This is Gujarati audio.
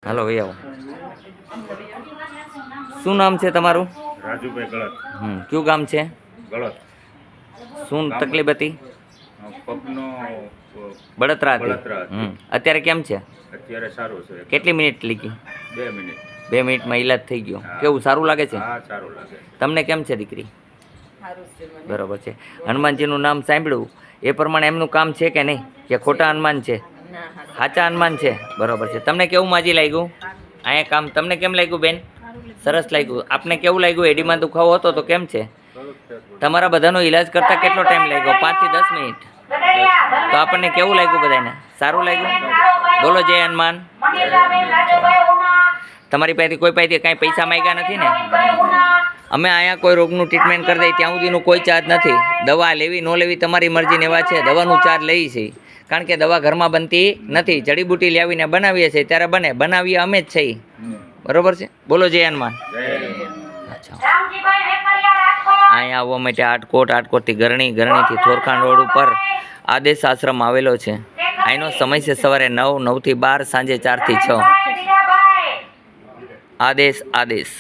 હાલો ભાઈ આવો. શું નામ છે તમારું? રાજુભાઈ ગળત. કયું ગામ છે? ગળત. શું તકલીફ હતી? પગનો બળતરા હતી. બળતરા હતી. અત્યારે કેમ છે? અત્યારે સારું છે. કેટલી મિનિટ લીધી? 2 મિનિટ. 2 મિનિટમાં ઈલાજ થઈ ગયો. હા. કેવું સારું લાગે છે? હા, સારું લાગે. તમને કેમ છે દીકરી? બરોબર છે. હનુમાનજીનું નામ સાંભળ્યું એ પ્રમાણે એમનું કામ છે કે નહીં, કે ખોટા હનુમાન છે? સાચા હનુમાન છે. બરોબર છે. તમને કેવું માજી લાગ્યું અહીંયા કામ? તમને કેમ લાગ્યું બેન? સરસ લાગ્યું. આપને કેવું લાગ્યું? એડીમાં દુખાવો હતો તો કેમ છે? તમારા બધાનો ઈલાજ કરતા કેટલો ટાઈમ લાગ્યો? 5 થી 10 મિનિટ. તો આપણને કેવું લાગ્યું બધાને? સારું લાગ્યું? બોલો જય હનુમાન. તમારી પાસેથી કોઈ પાસેથી કાંઈ પૈસા માંગ્યા નથી ને? અમે અહીંયા કોઈ રોગનું ટ્રીટમેન્ટ કરી દઈએ ત્યાં સુધીનું કોઈ ચાર્જ નથી. દવા લેવી ન લેવી તમારી મરજીને એવા છે. દવાનું ચાર્જ લઈએ છીએ કારણ કે દવા ઘરમાં બનતી નથી. જડીબુટી લાવીને બનાવીએ છીએ ત્યારે બનાવીએ અમે જ છીએ. બરોબર છે? બોલો જય હનુમાન. અચ્છા, અહીંયા આવવા માટે આટકોટથી ગરણીથી થોરખાણ રોડ ઉપર આદેશ આશ્રમ આવેલો છે. અહીંનો સમય છે સવારે 9 થી 12, સાંજે 4 થી 6. આદેશ.